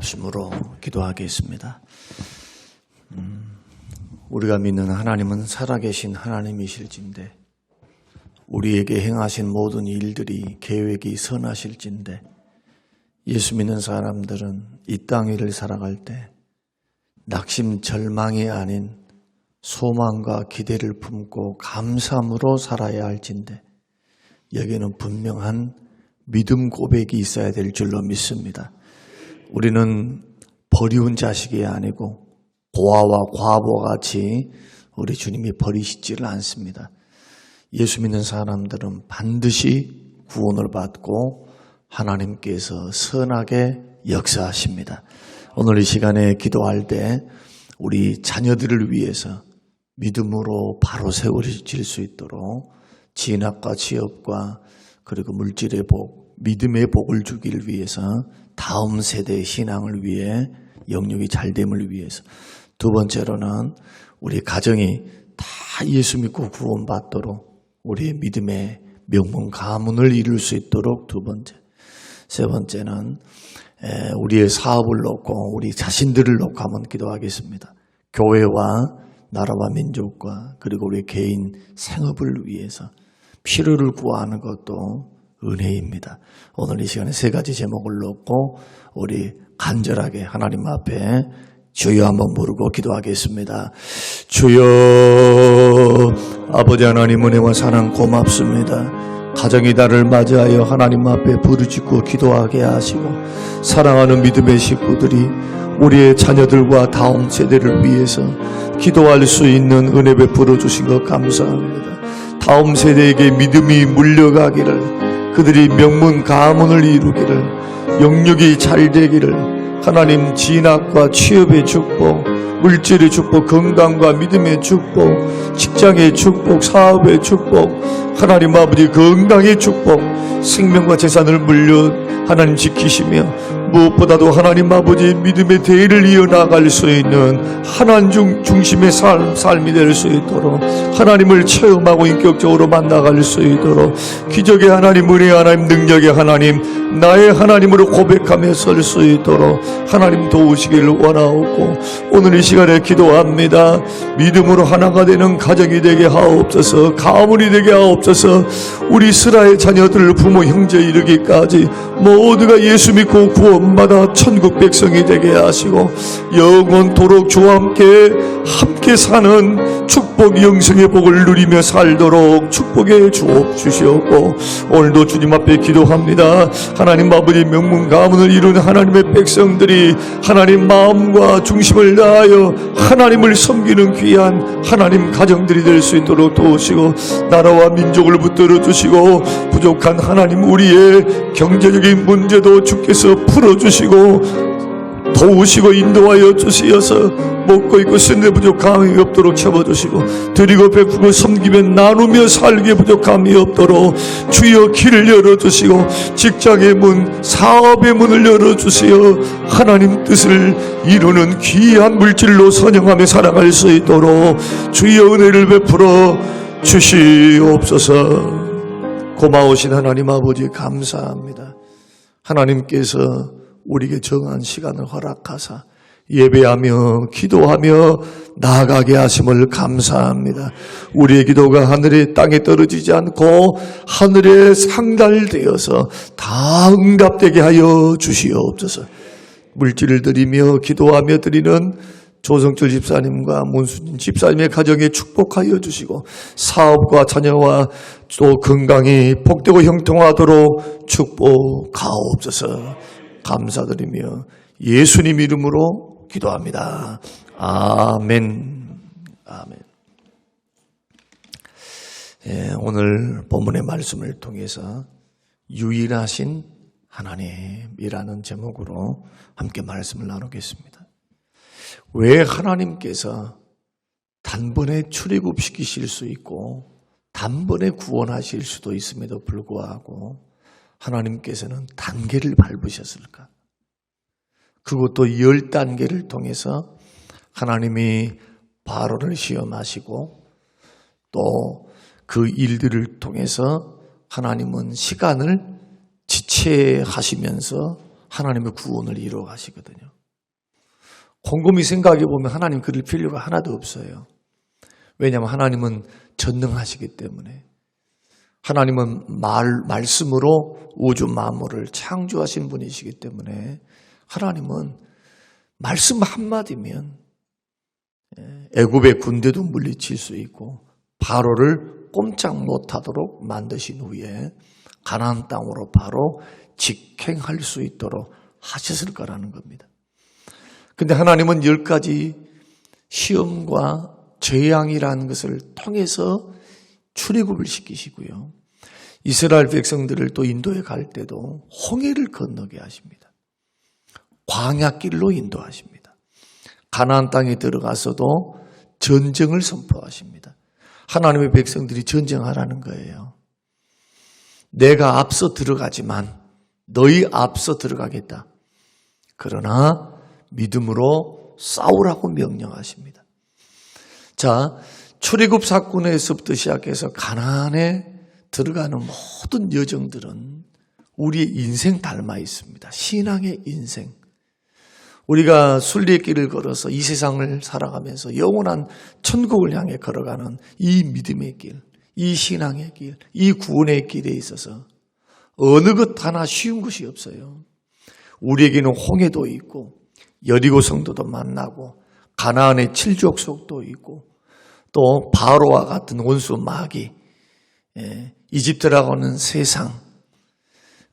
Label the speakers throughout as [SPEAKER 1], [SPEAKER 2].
[SPEAKER 1] 합심으로 기도하겠습니다. 우리가 믿는 하나님은 살아계신 하나님이실진데 우리에게 행하신 모든 일들이 계획이 선하실진데 예수 믿는 사람들은 이 땅 위를 살아갈 때 낙심 절망이 아닌 소망과 기대를 품고 감사함으로 살아야 할진데 여기에는 분명한 믿음 고백이 있어야 될 줄로 믿습니다. 우리는 버리운 자식이 아니고 고아와 과부와 같이 우리 주님이 버리시지를 않습니다. 예수 믿는 사람들은 반드시 구원을 받고 하나님께서 선하게 역사하십니다. 오늘 이 시간에 기도할 때 우리 자녀들을 위해서 믿음으로 바로 세워질 수 있도록 진학과 취업과 그리고 물질의 복, 믿음의 복을 주기를 위해서 다음 세대의 신앙을 위해 영육이 잘됨을 위해서 두 번째로는 우리 가정이 다 예수 믿고 구원받도록 우리의 믿음의 명문 가문을 이룰 수 있도록 두 번째, 세 번째는 우리의 사업을 놓고 우리 자신들을 놓고 한번 기도하겠습니다. 교회와 나라와 민족과 그리고 우리 개인 생업을 위해서 필요를 구하는 것도 은혜입니다. 오늘 이 시간에 세 가지 제목을 놓고 우리 간절하게 하나님 앞에 주여 한번 부르고 기도하겠습니다. 주여, 아버지 하나님 은혜와 사랑 고맙습니다. 가정이 달을 맞이하여 하나님 앞에 부르짖고 기도하게 하시고 사랑하는 믿음의 식구들이 우리의 자녀들과 다음 세대를 위해서 기도할 수 있는 은혜 베풀어 주신 것 감사합니다. 다음 세대에게 믿음이 물려가기를, 그들이 명문 가문을 이루기를, 영육이 잘 되기를, 하나님 진학과 취업의 축복, 물질의 축복, 건강과 믿음의 축복, 직장의 축복, 사업의 축복, 하나님 아버지 건강의 축복, 생명과 재산을 물려 하나님 지키시며 무엇보다도 하나님 아버지 믿음의 대의를 이어나갈 수 있는 하나님 중심의 삶이 될 수 있도록 하나님을 체험하고 인격적으로 만나갈 수 있도록 기적의 하나님, 은혜의 하나님, 능력의 하나님, 나의 하나님으로 고백하며 설 수 있도록 하나님 도우시기를 원하옵고 오늘 이 시간에 기도합니다. 믿음으로 하나가 되는 가정이 되게 하옵소서. 가문이 되게 하옵소서. 우리 스라의 자녀들, 부모, 형제 이르기까지 모두가 예수 믿고 구원받아 천국 백성이 되게 하시고 영원토록 주와 함께 사는 축복, 영생의 복을 누리며 살도록 축복의 주옵 주시옵고 오늘도 주님 앞에 기도합니다. 하나님 아버지 명문 가문을 이룬 하나님의 백성들이 하나님 마음과 중심을 다하여 하나님을 섬기는 귀한 하나님 가정들이 될 수 있도록 도우시고 나라와 민족을 붙들어 주시고 부족한 하나님 우리의 경제적인 문제도 주께서 풀어주시고 도우시고 인도하여 주시어서 먹고 입고 쓰는데 부족함이 없도록 채워주시고 드리고 베푸고 섬기며 나누며 살기에 부족함이 없도록 주여 길을 열어주시고 직장의 문, 사업의 문을 열어주시어 하나님 뜻을 이루는 귀한 물질로 선영하며 살아갈 수 있도록 주여 은혜를 베풀어 주시옵소서. 고마우신 하나님 아버지 감사합니다. 하나님께서 우리에게 정한 시간을 허락하사 예배하며 기도하며 나아가게 하심을 감사합니다. 우리의 기도가 하늘의 땅에 떨어지지 않고 하늘에 상달되어서 다 응답되게 하여 주시옵소서. 물질을 드리며 기도하며 드리는 조성철 집사님과 문수진 집사님의 가정에 축복하여 주시고 사업과 자녀와 또 건강이 복되고 형통하도록 축복하옵소서. 감사드리며 예수님 이름으로 기도합니다. 아멘. 아멘. 오늘 본문의 말씀을 통해서 유일하신 하나님이라는 제목으로 함께 말씀을 나누겠습니다. 왜 하나님께서 단번에 출애굽시키실 수 있고 단번에 구원하실 수도 있음에도 불구하고 하나님께서는 단계를 밟으셨을까? 그것도 10단계를 통해서 하나님이 바로를 시험하시고 또 그 일들을 통해서 하나님은 시간을 지체하시면서 하나님의 구원을 이루어 가시거든요. 곰곰이 생각해 보면 하나님 그럴 필요가 하나도 없어요. 왜냐하면 하나님은 전능하시기 때문에. 하나님은 말씀으로 우주 만물을 창조하신 분이시기 때문에 하나님은 말씀 한마디면 애굽의 군대도 물리칠 수 있고 바로를 꼼짝 못하도록 만드신 후에 가나안 땅으로 바로 직행할 수 있도록 하셨을 거라는 겁니다. 근데 하나님은 10가지 시험과 재앙이라는 것을 통해서 출애굽을 시키시고요. 이스라엘 백성들을 또 인도에 갈 때도 홍해를 건너게 하십니다. 광야길로 인도하십니다. 가나안 땅에 들어가서도 전쟁을 선포하십니다. 하나님의 백성들이 전쟁하라는 거예요. 내가 앞서 들어가지만 너희 앞서 들어가겠다. 그러나 믿음으로 싸우라고 명령하십니다. 자, 출애굽 사건에서부터 시작해서 가나안에 들어가는 모든 여정들은 우리의 인생 닮아 있습니다. 신앙의 인생. 우리가 순례길을 걸어서 이 세상을 살아가면서 영원한 천국을 향해 걸어가는 이 믿음의 길, 이 신앙의 길, 이 구원의 길에 있어서 어느 것 하나 쉬운 것이 없어요. 우리에게는 홍해도 있고 여리고 성도도 만나고 가나안의 칠족속도 있고 또 바로와 같은 원수 마귀, 이집트라고 하는 세상,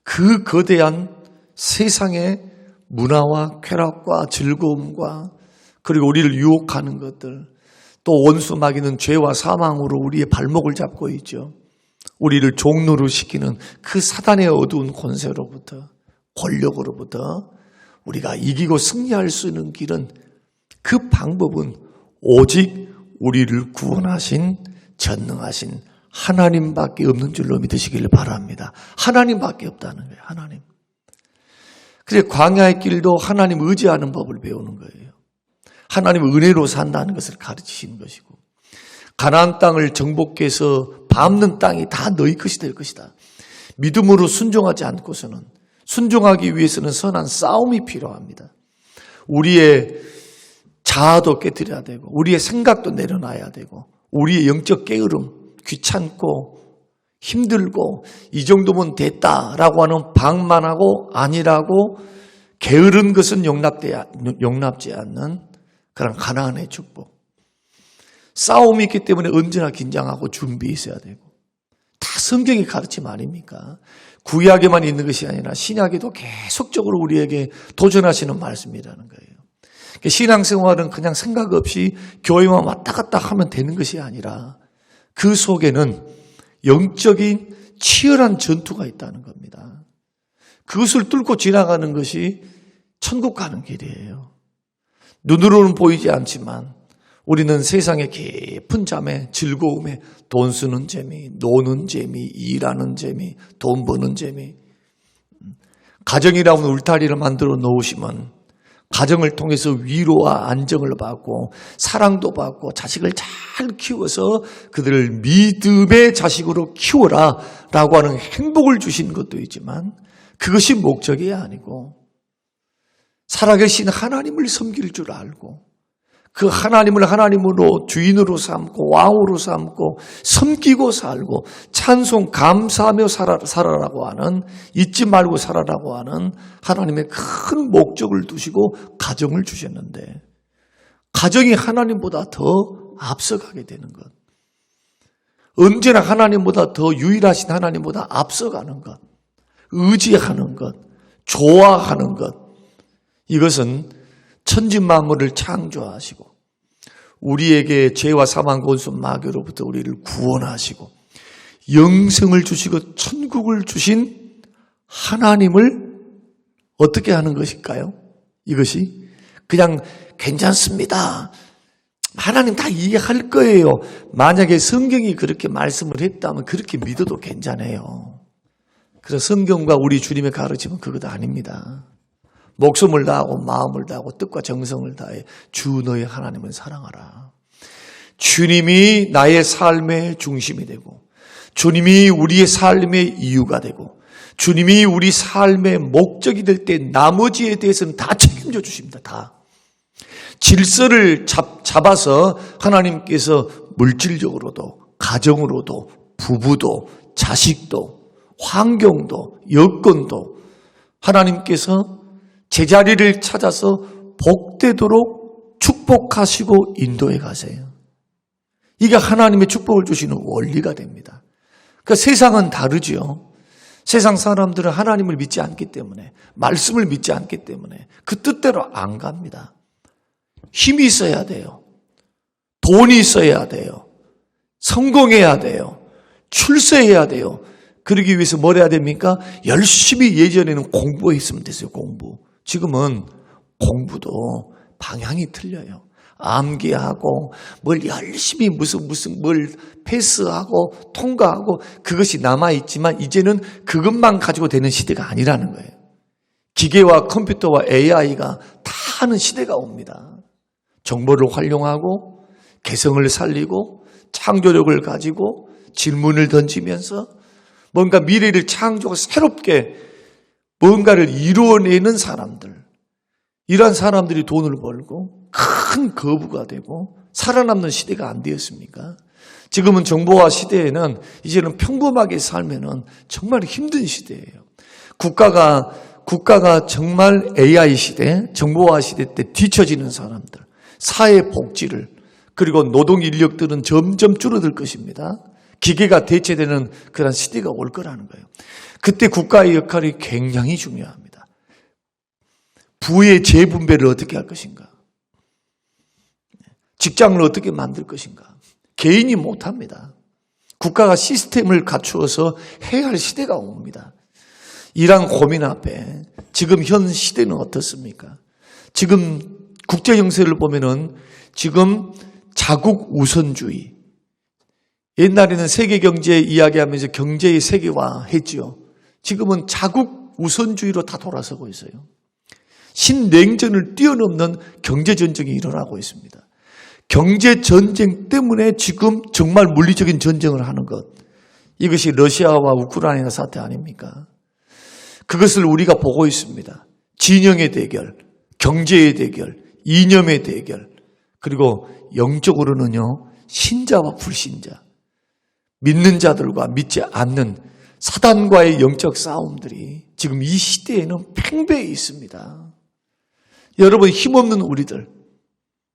[SPEAKER 1] 그 거대한 세상의 문화와 쾌락과 즐거움과 그리고 우리를 유혹하는 것들, 또 원수 마귀는 죄와 사망으로 우리의 발목을 잡고 있죠. 우리를 종노릇 시키는 그 사단의 어두운 권세로부터, 권력으로부터 우리가 이기고 승리할 수 있는 길은, 그 방법은 오직 우리를 구원하신 전능하신 하나님밖에 없는 줄로 믿으시길 바랍니다. 하나님밖에 없다는 거예요. 하나님. 그래서 광야의 길도 하나님 의지하는 법을 배우는 거예요. 하나님 은혜로 산다는 것을 가르치시는 것이고, 가나안 땅을 정복해서 밟는 땅이 다 너희 것이 될 것이다. 믿음으로 순종하지 않고서는, 순종하기 위해서는 선한 싸움이 필요합니다. 우리의 자아도 깨뜨려야 되고 우리의 생각도 내려놔야 되고 우리의 영적 게으름, 귀찮고 힘들고 이 정도면 됐다라고 하는 방만하고 아니라고 게으른 것은 용납지 않는 그런 가나안의 축복. 싸움이 있기 때문에 언제나 긴장하고 준비 있어야 되고, 다 성경이 가르침 아닙니까? 구약에만 있는 것이 아니라 신약에도 계속적으로 우리에게 도전하시는 말씀이라는 거예요. 신앙생활은 그냥 생각 없이 교회만 왔다 갔다 하면 되는 것이 아니라 그 속에는 영적인 치열한 전투가 있다는 겁니다. 그것을 뚫고 지나가는 것이 천국 가는 길이에요. 눈으로는 보이지 않지만 우리는 세상의 깊은 잠에, 즐거움에, 돈 쓰는 재미, 노는 재미, 일하는 재미, 돈 버는 재미, 가정이라는 울타리를 만들어 놓으시면 가정을 통해서 위로와 안정을 받고 사랑도 받고 자식을 잘 키워서 그들을 믿음의 자식으로 키워라 라고 하는 행복을 주신 것도 있지만, 그것이 목적이 아니고 살아계신 하나님을 섬길 줄 알고 그 하나님을 하나님으로 주인으로 삼고 왕으로 삼고 섬기고 살고 찬송 감사하며 살아라고 하는, 잊지 말고 살아라고 하는 하나님의 큰 목적을 두시고 가정을 주셨는데, 가정이 하나님보다 더 앞서가게 되는 것, 언제나 하나님보다 더 유일하신 하나님보다 앞서가는 것, 의지하는 것, 좋아하는 것, 이것은 천지만물을 창조하시고 우리에게 죄와 사망 원수 마귀로부터 우리를 구원하시고 영생을 주시고 천국을 주신 하나님을 어떻게 하는 것일까요? 이것이 그냥 괜찮습니다, 하나님 다 이해할 거예요, 만약에 성경이 그렇게 말씀을 했다면 그렇게 믿어도 괜찮아요. 그래서 성경과 우리 주님의 가르침은 그것 아닙니다. 목숨을 다하고 마음을 다하고 뜻과 정성을 다해 주 너의 하나님을 사랑하라. 주님이 나의 삶의 중심이 되고 주님이 우리의 삶의 이유가 되고 주님이 우리 삶의 목적이 될 때 나머지에 대해서는 다 책임져 주십니다. 다. 질서를 잡아서 하나님께서 물질적으로도 가정으로도 부부도 자식도 환경도 여건도 하나님께서 제자리를 찾아서 복되도록 축복하시고 인도해 가세요. 이게 하나님의 축복을 주시는 원리가 됩니다. 그러니까 세상은 다르지요. 세상 사람들은 하나님을 믿지 않기 때문에, 말씀을 믿지 않기 때문에 그 뜻대로 안 갑니다. 힘이 있어야 돼요. 돈이 있어야 돼요. 성공해야 돼요. 출세해야 돼요. 그러기 위해서 뭘 해야 됩니까? 열심히 예전에는 공부했으면 됐어요. 공부. 지금은 공부도 방향이 틀려요. 암기하고 뭘 열심히 무슨 뭘 패스하고 통과하고 그것이 남아있지만 이제는 그것만 가지고 되는 시대가 아니라는 거예요. 기계와 컴퓨터와 AI가 다 하는 시대가 옵니다. 정보를 활용하고 개성을 살리고 창조력을 가지고 질문을 던지면서 뭔가 미래를 창조하고 새롭게 뭔가를 이루어내는 사람들, 이러한 사람들이 돈을 벌고 큰 거부가 되고 살아남는 시대가 안 되었습니까? 지금은 정보화 시대에는 이제는 평범하게 살면은 정말 힘든 시대예요. 국가가 정말 AI 시대, 정보화 시대 때 뒤처지는 사람들, 사회 복지를, 그리고 노동 인력들은 점점 줄어들 것입니다. 기계가 대체되는 그런 시대가 올 거라는 거예요. 그때 국가의 역할이 굉장히 중요합니다. 부의 재분배를 어떻게 할 것인가? 직장을 어떻게 만들 것인가? 개인이 못합니다. 국가가 시스템을 갖추어서 해야 할 시대가 옵니다. 이러한 고민 앞에 지금 현 시대는 어떻습니까? 지금 국제 정세를 보면은 지금 자국 우선주의. 옛날에는 세계 경제 이야기하면서 경제의 세계화 했지요. 지금은 자국 우선주의로 다 돌아서고 있어요. 신냉전을 뛰어넘는 경제전쟁이 일어나고 있습니다. 경제전쟁 때문에 지금 정말 물리적인 전쟁을 하는 것. 이것이 러시아와 우크라이나 사태 아닙니까? 그것을 우리가 보고 있습니다. 진영의 대결, 경제의 대결, 이념의 대결, 그리고 영적으로는요, 신자와 불신자, 믿는 자들과 믿지 않는 사단과의 영적 싸움들이 지금 이 시대에는 팽배해 있습니다. 여러분, 힘없는 우리들,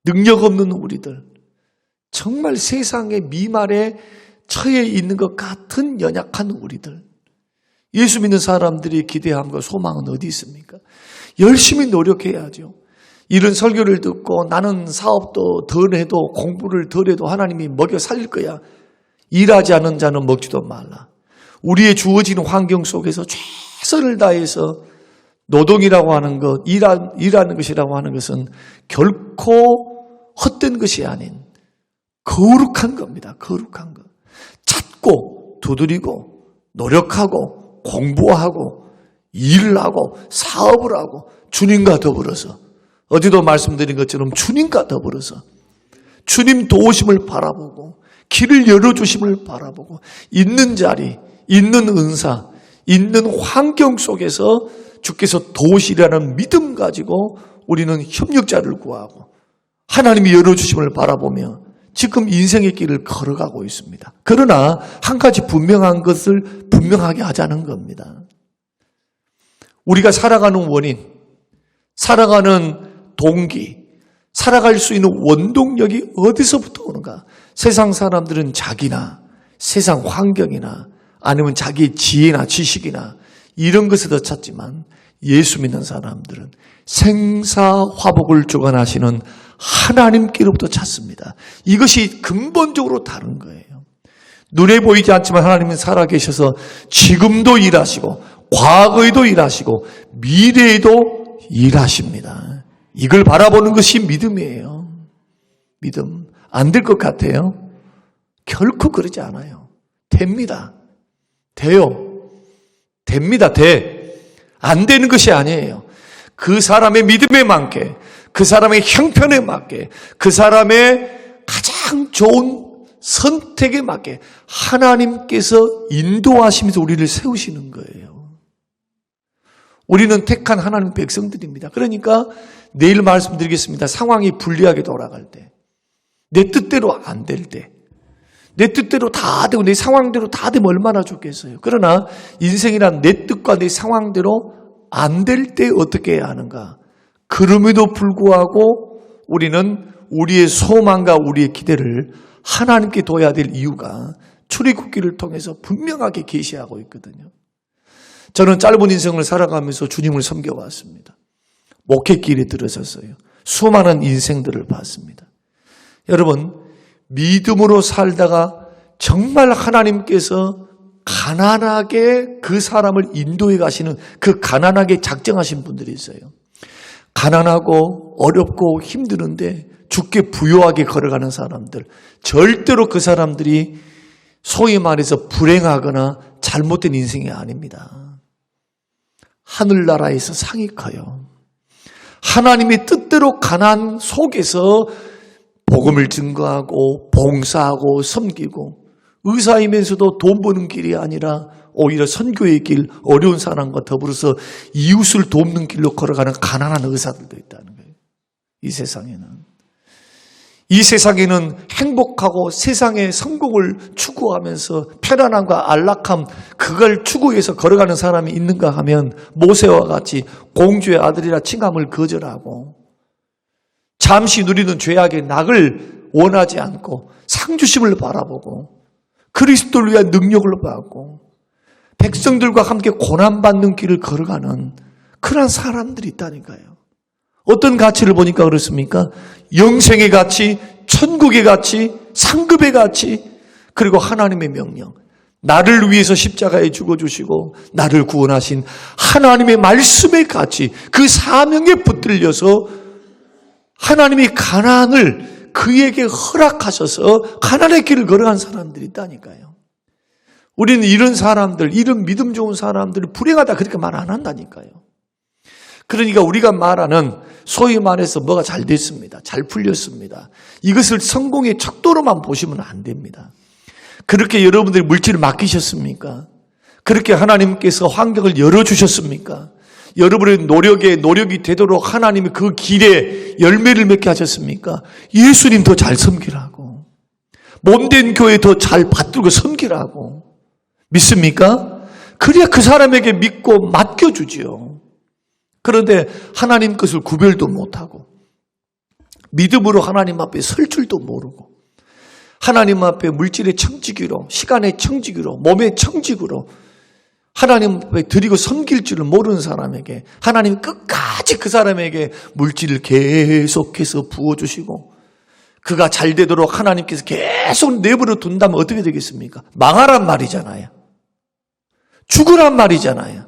[SPEAKER 1] 능력 없는 우리들, 정말 세상의 미말에 처해 있는 것 같은 연약한 우리들, 예수 믿는 사람들이 기대함과 소망은 어디 있습니까? 열심히 노력해야죠. 이런 설교를 듣고 나는 사업도 덜 해도 공부를 덜 해도 하나님이 먹여 살릴 거야. 일하지 않은 자는 먹지도 말라. 우리의 주어지는 환경 속에서 최선을 다해서 노동이라고 하는 것, 일하는 것이라고 하는 것은 결코 헛된 것이 아닌 거룩한 겁니다. 거룩한 것. 찾고 두드리고 노력하고 공부하고 일을 하고 사업을 하고 주님과 더불어서, 어제도 말씀드린 것처럼 주님과 더불어서 주님 도우심을 바라보고 길을 열어주심을 바라보고 있는 자리, 있는 은사, 있는 환경 속에서 주께서 도우시리라는 믿음 가지고 우리는 협력자를 구하고 하나님이 열어주심을 바라보며 지금 인생의 길을 걸어가고 있습니다. 그러나 한 가지 분명한 것을 분명하게 하자는 겁니다. 우리가 살아가는 원인, 살아가는 동기, 살아갈 수 있는 원동력이 어디서부터 오는가? 세상 사람들은 자기나 세상 환경이나 아니면 자기의 지혜나 지식이나 이런 것에서 찾지만 예수 믿는 사람들은 생사화복을 주관하시는 하나님께로부터 찾습니다. 이것이 근본적으로 다른 거예요. 눈에 보이지 않지만 하나님은 살아계셔서 지금도 일하시고 과거에도 일하시고 미래에도 일하십니다. 이걸 바라보는 것이 믿음이에요. 믿음. 안 될 것 같아요? 결코 그러지 않아요. 됩니다. 돼요. 됩니다. 돼. 안 되는 것이 아니에요. 그 사람의 믿음에 맞게, 그 사람의 형편에 맞게, 그 사람의 가장 좋은 선택에 맞게 하나님께서 인도하시면서 우리를 세우시는 거예요. 우리는 택한 하나님 백성들입니다. 그러니까 내일 말씀드리겠습니다. 상황이 불리하게 돌아갈 때, 내 뜻대로 안 될 때, 내 뜻대로 다 되고 내 상황대로 다 되면 얼마나 좋겠어요. 그러나 인생이란 내 뜻과 내 상황대로 안 될 때 어떻게 해야 하는가? 그럼에도 불구하고 우리는 우리의 소망과 우리의 기대를 하나님께 둬야 될 이유가 출애굽기를 통해서 분명하게 계시하고 있거든요. 저는 짧은 인생을 살아가면서 주님을 섬겨왔습니다. 목회길에 들어섰어요. 수많은 인생들을 봤습니다. 여러분, 믿음으로 살다가 정말 하나님께서 가난하게 그 사람을 인도해 가시는 그 가난하게 작정하신 분들이 있어요. 가난하고 어렵고 힘드는데 주께 부요하게 걸어가는 사람들, 절대로 그 사람들이 소위 말해서 불행하거나 잘못된 인생이 아닙니다. 하늘나라에서 상이 커요. 하나님의 뜻대로 가난 속에서 복음을 증거하고 봉사하고 섬기고 의사이면서도 돈 버는 길이 아니라 오히려 선교의 길, 어려운 사람과 더불어서 이웃을 돕는 길로 걸어가는 가난한 의사들도 있다는 거예요. 이 세상에는 행복하고 세상의 성공을 추구하면서 편안함과 안락함, 그걸 추구해서 걸어가는 사람이 있는가 하면 모세와 같이 공주의 아들이라 칭함을 거절하고 잠시 누리는 죄악의 낙을 원하지 않고 상주심을 바라보고 그리스도를 위한 능력을 받고 백성들과 함께 고난받는 길을 걸어가는 그런 사람들이 있다니까요. 어떤 가치를 보니까 그렇습니까? 영생의 가치, 천국의 가치, 상급의 가치, 그리고 하나님의 명령. 나를 위해서 십자가에 죽어주시고 나를 구원하신 하나님의 말씀의 가치, 그 사명에 붙들려서 하나님이 가난을 그에게 허락하셔서 가난의 길을 걸어간 사람들이 있다니까요. 우리는 이런 사람들, 이런 믿음 좋은 사람들을 불행하다 그렇게 말 안 한다니까요. 그러니까 우리가 말하는 소위 말해서 뭐가 잘 됐습니다. 잘 풀렸습니다. 이것을 성공의 척도로만 보시면 안 됩니다. 그렇게 여러분들이 물질을 맡기셨습니까? 그렇게 하나님께서 환경을 열어주셨습니까? 여러분의 노력이 되도록 하나님이 그 길에 열매를 맺게 하셨습니까? 예수님 더 잘 섬기라고. 몸된 교회 더 잘 받들고 섬기라고. 믿습니까? 그래야 그 사람에게 믿고 맡겨주지요. 그런데 하나님 것을 구별도 못하고 믿음으로 하나님 앞에 설 줄도 모르고 하나님 앞에 물질의 청지기로, 시간의 청지기로, 몸의 청지기로 하나님 앞에 드리고 섬길 줄을 모르는 사람에게 하나님이 끝까지 그 사람에게 물질을 계속해서 부어주시고 그가 잘 되도록 하나님께서 계속 내버려 둔다면 어떻게 되겠습니까? 망하란 말이잖아요. 죽으란 말이잖아요.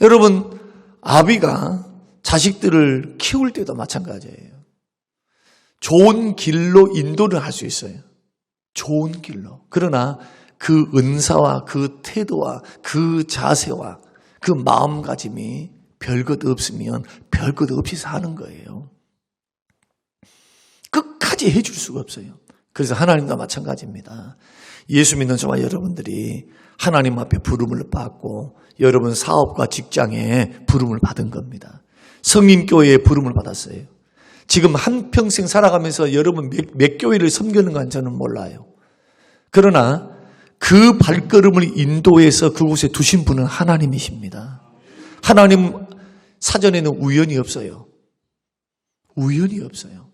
[SPEAKER 1] 여러분, 아비가 자식들을 키울 때도 마찬가지예요. 좋은 길로 인도를 할 수 있어요. 좋은 길로. 그러나 그 은사와 그 태도와 그 자세와 그 마음가짐이 별것 없으면 별것 없이 사는 거예요. 끝까지 해줄 수가 없어요. 그래서 하나님도 마찬가지입니다. 예수 믿는 저와 여러분들이 하나님 앞에 부름을 받고 여러분 사업과 직장에 부름을 받은 겁니다. 성인교회에 부름을 받았어요. 지금 한평생 살아가면서 여러분 몇 교회를 섬기는 건 저는 몰라요. 그러나 그 발걸음을 인도해서 그곳에 두신 분은 하나님이십니다. 하나님 사전에는 우연이 없어요. 우연이 없어요.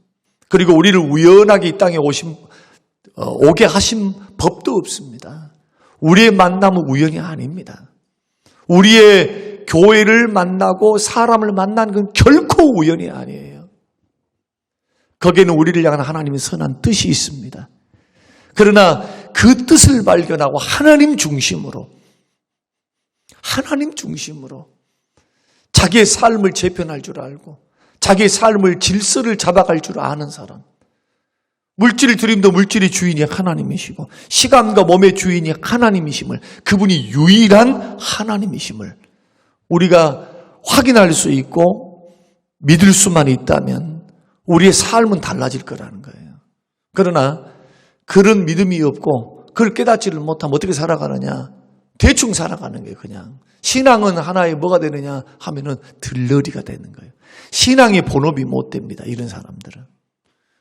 [SPEAKER 1] 그리고 우리를 우연하게 이 땅에 오게 하신 법도 없습니다. 우리의 만남은 우연이 아닙니다. 우리의 교회를 만나고 사람을 만나는 건 결코 우연이 아니에요. 거기에는 우리를 향한 하나님의 선한 뜻이 있습니다. 그러나 그 뜻을 발견하고 하나님 중심으로 자기의 삶을 재편할 줄 알고 자기의 삶을 질서를 잡아갈 줄 아는 사람, 물질 드림도 물질의 주인이 하나님이시고 시간과 몸의 주인이 하나님이심을, 그분이 유일한 하나님이심을 우리가 확인할 수 있고 믿을 수만 있다면 우리의 삶은 달라질 거라는 거예요. 그러나 그런 믿음이 없고 그걸 깨닫지를 못하면 어떻게 살아가느냐? 대충 살아가는 거예요. 그냥 신앙은 하나의 뭐가 되느냐 하면은 들러리가 되는 거예요. 신앙이 본업이 못 됩니다. 이런 사람들은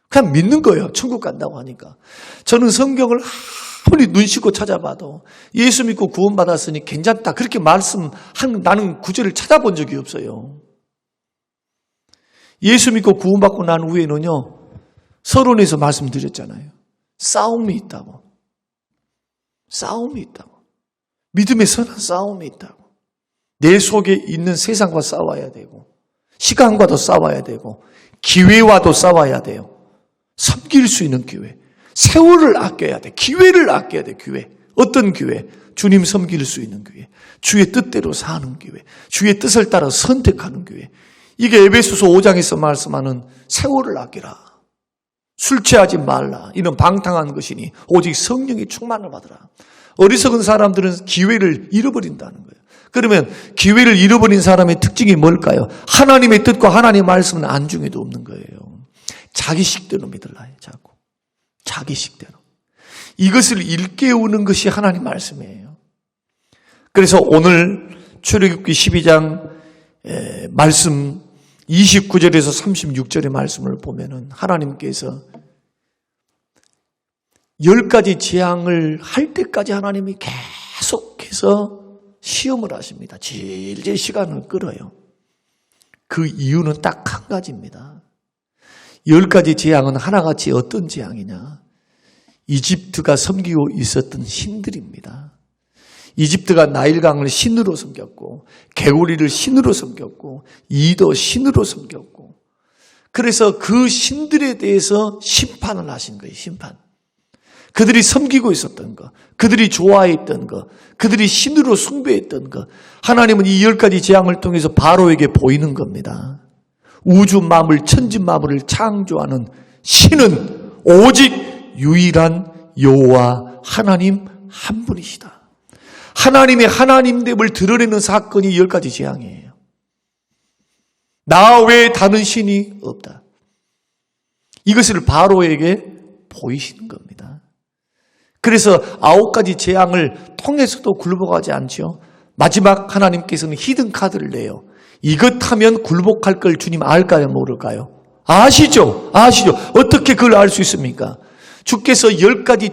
[SPEAKER 1] 그냥 믿는 거예요. 천국 간다고 하니까. 저는 성경을 아무리 눈 씻고 찾아봐도 예수 믿고 구원받았으니 괜찮다 그렇게 말씀한 나는 구절을 찾아본 적이 없어요. 예수 믿고 구원받고 난 후에는요, 서론에서 말씀드렸잖아요. 싸움이 있다고. 싸움이 있다고. 믿음의 선한 싸움이 있다고. 내 속에 있는 세상과 싸워야 되고, 시간과도 싸워야 되고, 기회와도 싸워야 돼요. 섬길 수 있는 기회. 세월을 아껴야 돼. 기회를 아껴야 돼. 기회. 어떤 기회? 주님 섬길 수 있는 기회. 주의 뜻대로 사는 기회. 주의 뜻을 따라 선택하는 기회. 이게 에베소서 5장에서 말씀하는 세월을 아끼라. 술 취하지 말라. 이는 방탕한 것이니 오직 성령의 충만을 받으라. 어리석은 사람들은 기회를 잃어버린다는 거예요. 그러면 기회를 잃어버린 사람의 특징이 뭘까요? 하나님의 뜻과 하나님의 말씀은 안중에도 없는 거예요. 자기식대로 믿을라 해요. 자꾸. 자기식대로. 이것을 일깨우는 것이 하나님 말씀이에요. 그래서 오늘 출애굽기 12장 말씀 29절에서 36절의 말씀을 보면은 하나님께서 10가지 재앙을 할 때까지 하나님이 계속해서 시험을 하십니다. 질질 시간을 끌어요. 그 이유는 딱 한 가지입니다. 10가지 재앙은 하나같이 어떤 재앙이냐? 이집트가 섬기고 있었던 신들입니다. 이집트가 나일강을 신으로 섬겼고 개구리를 신으로 섬겼고 이도 신으로 섬겼고 그래서 그 신들에 대해서 심판을 하신 거예요. 심판. 그들이 섬기고 있었던 것, 그들이 좋아했던 것, 그들이 신으로 숭배했던 것 하나님은 이 10가지 재앙을 통해서 바로에게 보이는 겁니다. 우주 만물 천지 만물을 창조하는 신은 오직 유일한 여호와 하나님 한 분이시다. 하나님의 하나님됨을 드러내는 사건이 10가지 재앙이에요. 나 외에 다른 신이 없다. 이것을 바로에게 보이시는 겁니다. 그래서 9가지 재앙을 통해서도 굴복하지 않죠. 마지막 하나님께서는 히든 카드를 내요. 이것 하면 굴복할 걸 주님 알까요? 모를까요? 아시죠? 아시죠? 어떻게 그걸 알 수 있습니까? 주께서 10가지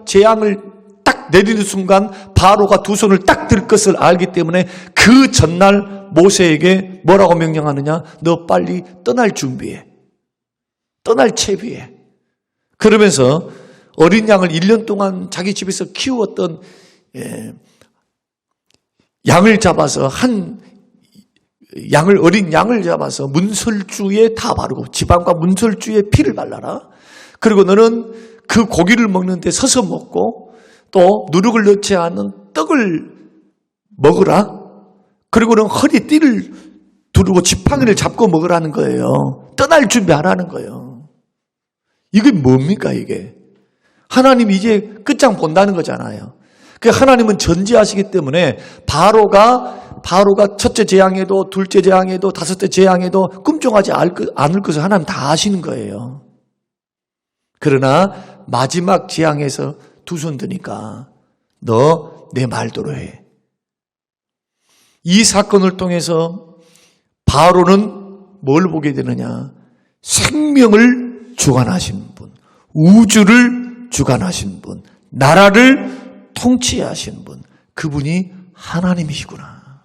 [SPEAKER 1] 재앙을 딱 내리는 순간 바로가 두 손을 딱 들 것을 알기 때문에 그 전날 모세에게 뭐라고 명령하느냐? 너 빨리 떠날 준비해. 떠날 채비해. 그러면서 어린 양을 1년 동안 자기 집에서 키웠던 양을 잡아서 어린 양을 잡아서 문설주에 다 바르고 지방과 문설주에 피를 발라라. 그리고 너는 그 고기를 먹는데 서서 먹고 또 누룩을 넣지 않은 떡을 먹으라. 그리고는 허리띠를 두르고 지팡이를 잡고 먹으라는 거예요. 떠날 준비하라는 거예요. 이게 뭡니까 이게? 하나님 이제 끝장 본다는 거잖아요. 그 하나님은 전지하시기 때문에 바로가 첫째 재앙에도 둘째 재앙에도 다섯째 재앙에도 꿈쩍하지 않을 것을 하나님 다 아시는 거예요. 그러나 마지막 재앙에서 두 손 드니까 너 내 말대로 해. 이 사건을 통해서 바로는 뭘 보게 되느냐? 생명을 주관하신 분, 우주를 주관하신 분, 나라를 통치하신 분, 그분이 하나님이시구나.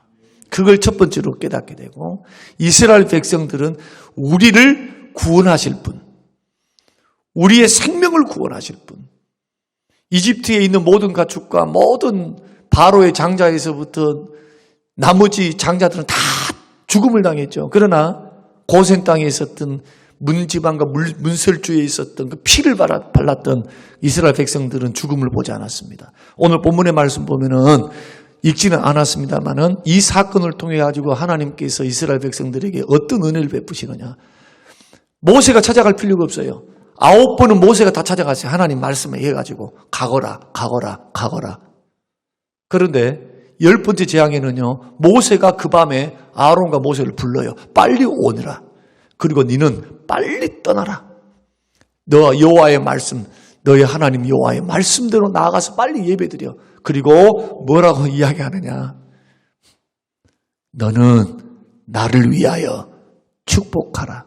[SPEAKER 1] 그걸 첫 번째로 깨닫게 되고 이스라엘 백성들은 우리를 구원하실 분, 우리의 생명을 구원하실 분, 이집트에 있는 모든 가축과 모든 바로의 장자에서부터 나머지 장자들은 다 죽음을 당했죠. 그러나 고센 땅에 있었던 문지방과 문설주에 있었던 그 피를 발랐던 이스라엘 백성들은 죽음을 보지 않았습니다. 오늘 본문의 말씀 보면은 읽지는 않았습니다만은 이 사건을 통해 가지고 하나님께서 이스라엘 백성들에게 어떤 은혜를 베푸시느냐. 모세가 찾아갈 필요가 없어요. 9번은 모세가 다 찾아갔어요. 하나님 말씀에 해가지고 가거라. 그런데 10번째 재앙에는요. 모세가 그 밤에 아론과 모세를 불러요. 빨리 오너라. 그리고 너는 빨리 떠나라. 너 여호와의 말씀, 너의 하나님 여호와의 말씀대로 나아가서 빨리 예배드려. 그리고 뭐라고 이야기하느냐? 너는 나를 위하여 축복하라.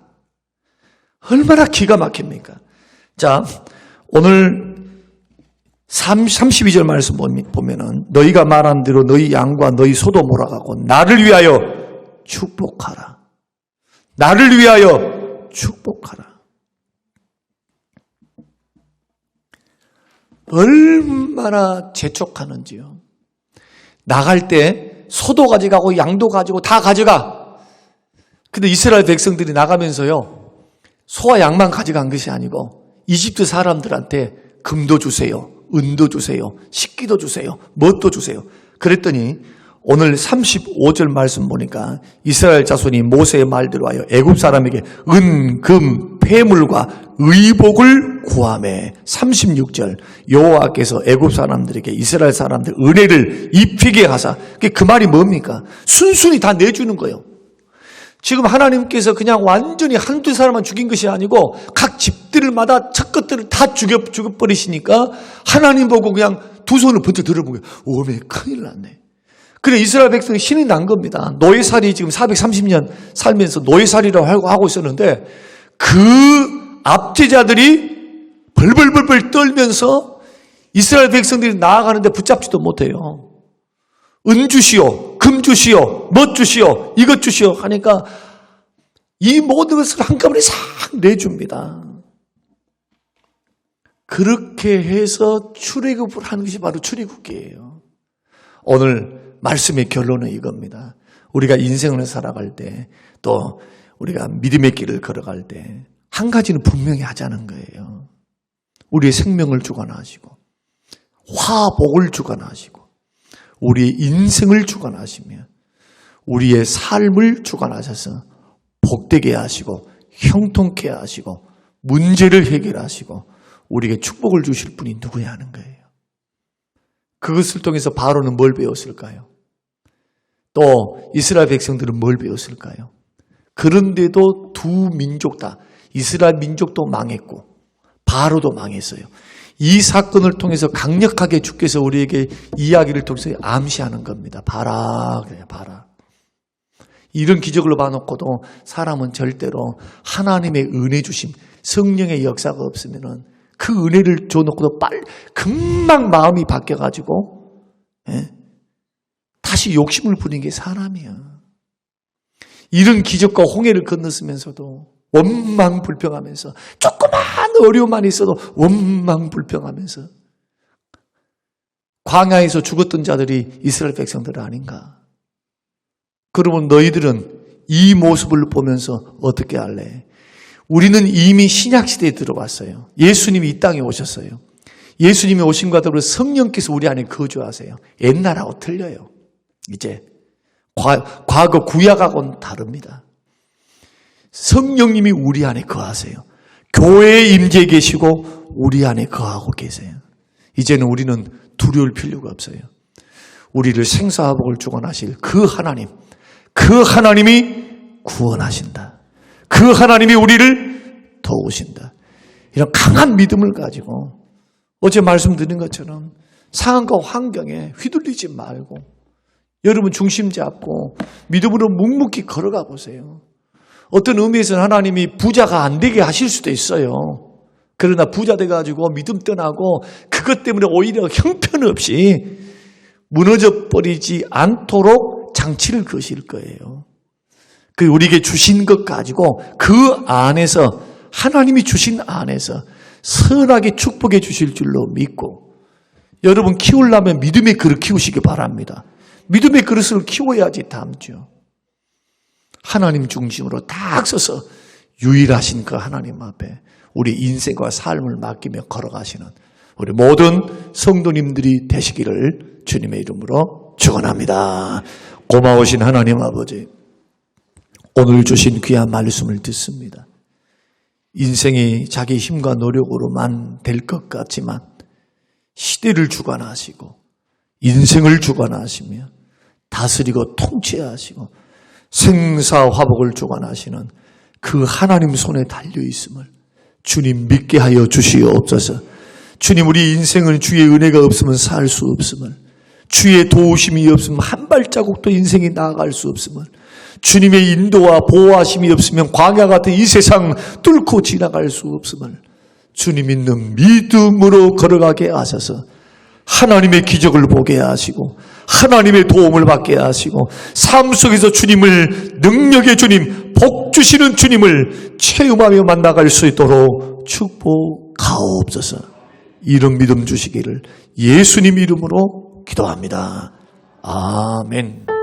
[SPEAKER 1] 얼마나 기가 막힙니까? 자, 오늘 32절 말씀 보면은 너희가 말한 대로 너희 양과 너희 소도 몰아가고 나를 위하여 축복하라. 나를 위하여 축복하라. 얼마나 재촉하는지요. 나갈 때 소도 가져가고 양도 가지고 다 가져가. 근데 이스라엘 백성들이 나가면서요, 소와 양만 가져간 것이 아니고 이집트 사람들한테 금도 주세요, 은도 주세요, 식기도 주세요, 뭣도 주세요. 그랬더니 오늘 35절 말씀 보니까 이스라엘 자손이 모세의 말대로 하여 애굽 사람에게 은, 금, 폐물과 의복을 구하매 36절 여호와께서 애굽 사람들에게 이스라엘 사람들 은혜를 입히게 하사. 그 말이 뭡니까? 순순히 다 내주는 거예요. 지금 하나님께서 그냥 완전히 한두 사람만 죽인 것이 아니고 각 집들마다 첫 것들을 다 죽여버리시니까 하나님 보고 그냥 두 손을 번쩍 들어보고 오메 큰일 났네. 그래 이스라엘 백성이 신이 난 겁니다. 노예살이 지금 430년 살면서 노예살이라고 하고 있었는데 그 압제자들이 벌벌벌벌 떨면서 이스라엘 백성들이 나아가는데 붙잡지도 못해요. 은 주시오, 금 주시오, 뭣 주시오, 이것 주시오 하니까 이 모든 것을 한꺼번에 싹 내줍니다. 그렇게 해서 출애굽을 하는 것이 바로 출애굽기예요. 오늘 말씀의 결론은 이겁니다. 우리가 인생을 살아갈 때 또 우리가 믿음의 길을 걸어갈 때 한 가지는 분명히 하자는 거예요. 우리의 생명을 주관하시고 화복을 주관하시고 우리의 인생을 주관하시며 우리의 삶을 주관하셔서 복되게 하시고 형통케 하시고 문제를 해결하시고 우리에게 축복을 주실 분이 누구냐 하는 거예요. 그것을 통해서 바로는 뭘 배웠을까요? 또 이스라엘 백성들은 뭘 배웠을까요? 그런데도 두 민족 다 이스라엘 민족도 망했고 바로도 망했어요. 이 사건을 통해서 강력하게 주께서 우리에게 이야기를 통해서 암시하는 겁니다. 봐라 그래요. 봐라. 이런 기적을 봐놓고도 사람은 절대로 하나님의 은혜 주심 성령의 역사가 없으면은 그 은혜를 줘놓고도 금방 마음이 바뀌어가지고 다시 욕심을 부리는 게 사람이야. 이런 기적과 홍해를 건넜으면서도 원망불평하면서 조그만 어려움만 있어도 원망불평하면서 광야에서 죽었던 자들이 이스라엘 백성들 아닌가? 그러면 너희들은 이 모습을 보면서 어떻게 할래? 우리는 이미 신약시대에 들어왔어요. 예수님이 이 땅에 오셨어요. 예수님이 오심과 더불어 성령께서 우리 안에 거주하세요. 옛날하고 틀려요. 이제 과거 구약하고는 다릅니다. 성령님이 우리 안에 거하세요. 교회에 임재해 계시고 우리 안에 거하고 계세요. 이제는 우리는 두려울 필요가 없어요. 우리를 생사화복을 주관하실 그 하나님, 그 하나님이 구원하신다. 그 하나님이 우리를 도우신다. 이런 강한 믿음을 가지고 어제 말씀드린 것처럼 상황과 환경에 휘둘리지 말고 여러분 중심 잡고 믿음으로 묵묵히 걸어가 보세요. 어떤 의미에서는 하나님이 부자가 안 되게 하실 수도 있어요. 그러나 부자 돼가지고 믿음 떠나고 그것 때문에 오히려 형편없이 무너져 버리지 않도록 장치를 거실 거예요. 그 우리에게 주신 것 가지고 그 안에서 하나님이 주신 안에서 선하게 축복해 주실 줄로 믿고 여러분 키우려면 믿음의 그릇 키우시기 바랍니다. 믿음의 그릇을 키워야지 담죠. 하나님 중심으로 딱 서서 유일하신 그 하나님 앞에 우리 인생과 삶을 맡기며 걸어가시는 우리 모든 성도님들이 되시기를 주님의 이름으로 축원합니다. 고마우신 하나님 아버지, 오늘 주신 귀한 말씀을 듣습니다. 인생이 자기 힘과 노력으로만 될 것 같지만 시대를 주관하시고 인생을 주관하시며 다스리고 통치하시고 생사화복을 주관하시는 그 하나님 손에 달려있음을 주님 믿게 하여 주시옵소서. 주님, 우리 인생은 주의 은혜가 없으면 살 수 없음을 주의 도우심이 없으면 한 발자국도 인생이 나아갈 수 없으면, 주님의 인도와 보호하심이 없으면 광야 같은 이 세상 뚫고 지나갈 수 없으면, 주님 있는 믿음으로 걸어가게 하셔서 하나님의 기적을 보게 하시고 하나님의 도움을 받게 하시고 삶 속에서 주님을, 능력의 주님, 복 주시는 주님을 체험하며 만나갈 수 있도록 축복하옵소서. 이런 믿음 주시기를 예수님 이름으로 기도합니다. 아멘.